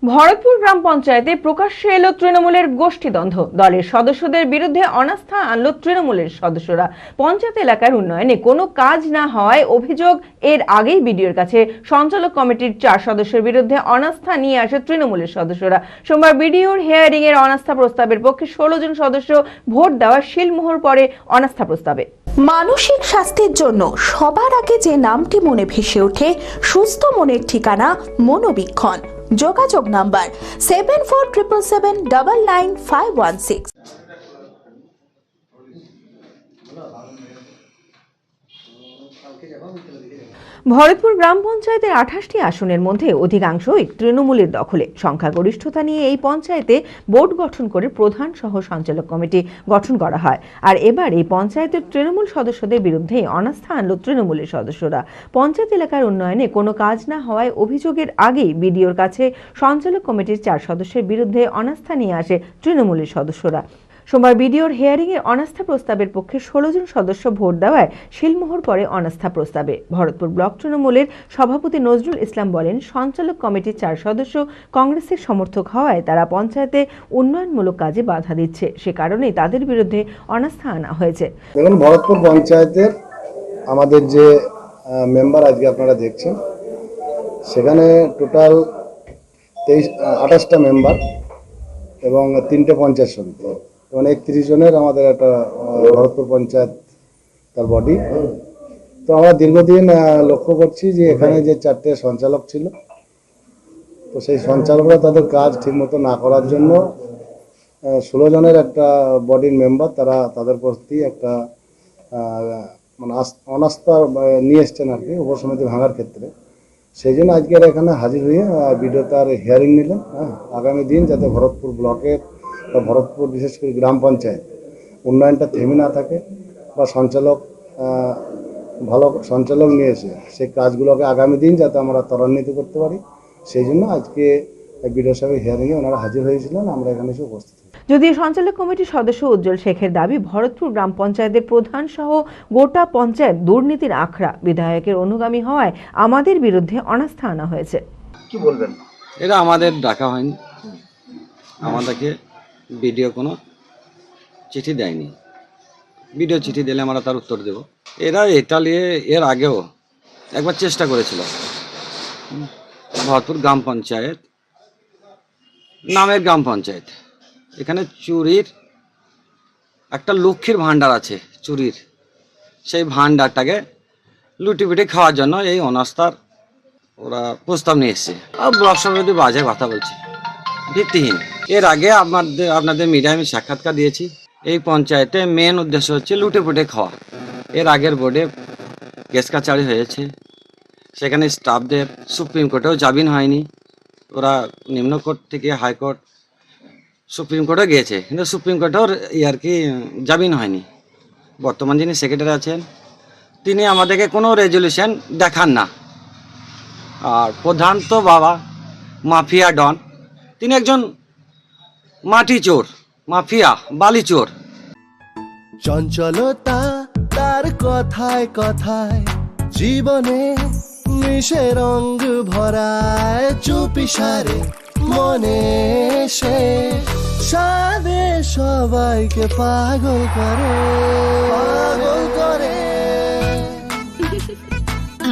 ভরতপুর গ্রাম পঞ্চায়েতে প্রকাশ্যে এলো তৃণমূলের গোষ্ঠীদ্বন্দ্ব। দলের সদস্যদের বিরুদ্ধে অনাস্থা আনল তৃণমূলের সদস্যরা। পঞ্চায়েত এলাকার উন্নয়নে কোনো কাজ না হওয়ায় অভিযোগ। এর আগেই বিডিওর কাছে সঞ্চালক কমিটির 4 সদস্যের বিরুদ্ধে অনাস্থা নিয়ে আসে তৃণমূলের সদস্যরা। সোমবার বিডিওর হিয়ারিং এর অনাস্থা প্রস্তাবের পক্ষে 16 জন সদস্য ভোট দেওয়া শিলমোহর পড়ে অনাস্থা প্রস্তাবে। মানসিক স্বাস্থ্যের জন্য সবার আগে যে নামটি মনে ভেসে ওঠে, সুস্থ মনের ঠিকানা মনোবীক্ষণ। যোগাযোগ নাম্বার 7477799516। ভরতপুর গ্রাম পঞ্চায়েতের 28টি আসনের মধ্যে অধিকাংশই তৃণমূলের দখলে। সংখ্যাগরিষ্ঠতা নিয়ে এই পঞ্চায়েতে বোর্ড গঠন করে প্রধান সহ সঞ্চালক কমিটি গঠন করা হয়। আর এবার এই পঞ্চায়েতের তৃণমূল সদস্যদের বিরুদ্ধে অনাস্থা আনল তৃণমূলের সদস্যরা। পঞ্চায়েত এলাকার উন্নয়নে কোনো কাজ না হওয়ায় অভিযোগের আগেই বিডিওর কাছে সঞ্চালক কমিটির 4 সদস্যের বিরুদ্ধে অনাস্থা নিয়ে আসে তৃণমূলের সদস্যরা। সোমবার বিডিওর হিয়ারিং এর অনাস্থা প্রস্তাবের পক্ষে 16 জন সদস্য ভোট দেওয়ায় শিলমোহর পড়ে অনাস্থা প্রস্তাবে। ভরতপুর ব্লক তৃণমূলের সভাপতি নজরুল ইসলাম বলেন, সঞ্চালক কমিটির 4 সদস্য কংগ্রেসের সমর্থক হওয়ায় তারা পঞ্চায়েতে উন্নয়নমূলক কাজে বাধা দিচ্ছে, সে কারণেই তাদের বিরুদ্ধে অনাস্থা আনা হয়েছে। দেখুন, ভরতপুর পঞ্চায়েতের আমাদের যে মেম্বার আজকে আপনারা দেখছেন, সেখানে টোটাল 28টা মেম্বার এবং 3টে পঞ্চায়েত সমিতি, মানে 31 জনের আমাদের একটা ভরতপুর পঞ্চায়েত তার বডি। তো আমরা দীর্ঘদিন লক্ষ্য করছি যে এখানে যে 4টে সঞ্চালক ছিল, তো সেই সঞ্চালকরা তাদের কাজ ঠিকমতো না করার জন্য 16 জনের একটা বডির মেম্বার তারা তাদের প্রতি একটা মানে অনাস্থা নিয়ে এসছেন আর কি, উপসমিতি ভাঙার ক্ষেত্রে। সেই জন্য আজকে এখানে হাজির হয়ে বিডিও তার হিয়ারিং নিলেন। আগামী দিন যাতে ভরতপুর ব্লকের বা ভরতপুর বিশেষ করে গ্রাম পঞ্চায়েত উন্নয়নটা থেমে না থাকে, বা সঞ্চালক ভালো সঞ্চালক নিয়ে এসে সেই কাজগুলোকে আগামী দিন যাতে আমরা ত্বরান্বিত করতে পারি, সেই জন্য আজকে বিডিও সাহেবের হিয়ারিংয়ে ওনারা হাজির হয়েছিলেন, আমরা এখানে এসে উপস্থিত। যদিও সঞ্চালক কমিটির সদস্য উজ্জ্বল শেখের দাবি, ভরতপুর গ্রাম পঞ্চায়েতের প্রধান সহ গোটা পঞ্চায়েত দুর্নীতির আখড়া। বিধায়কের অনুগামী হওয়ায় আমাদের বিরুদ্ধে অনাস্থা আনা হয়েছে। কি বলবেন? এটা আমাদের ডাকা হয়নি, আমাদেরকে বিডিও কোনো চিঠি দেয়নি। বিডিও চিঠি দিলে আমরা তার উত্তর দেব। এরা এটা নিয়ে এর আগেও একবার চেষ্টা করেছিল। ভরতপুর গ্রাম পঞ্চায়েত নামের গ্রাম পঞ্চায়েত, এখানে চুরির একটা লক্ষ্মীর ভাণ্ডার আছে, চুরির সেই ভাণ্ডারটাকে লুটিপুটি খাওয়ার জন্য এই অনাস্থার ওরা প্রস্তাব নিয়ে এসছে। আর ব্লক সমিতি বাজে কথা বলছে, ভিত্তিহীন। এর আগে আপনাদের মিডিয়ায় আমি সাক্ষাৎকার দিয়েছি, এই পঞ্চায়েতে মেন উদ্দেশ্য হচ্ছে লুটেপুটে খাওয়া। এর আগের বোর্ডে কেস কাচারি হয়েছে, সেখানে স্টাফদের সুপ্রিম কোর্টেও জামিন হয়নি। ওরা নিম্ন কোর্ট থেকে হাইকোর্ট সুপ্রিম কোর্টে গিয়েছে, কিন্তু সুপ্রিম কোর্টেও আর কি জামিন হয়নি। বর্তমান যিনি সেক্রেটারি আছেন তিনি আমাদেরকে কোনো রেজলিউশন দেখান না। আর প্রধান তো বাবা মাফিয়া ডন, তিনি একজন মাটি চোর, মাফিয়া, বালি চোর। চঞ্চলতা তার কথায় কথায় জীবনে মিশে রঙ ভরায়, চুপি সারে মনে সে সাদে সবাইকে পাগল করে, পাগল করে।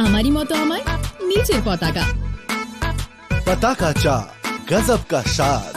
আমারই মতো আমার নিচের পতাকা। पता का चा गजब का शाद।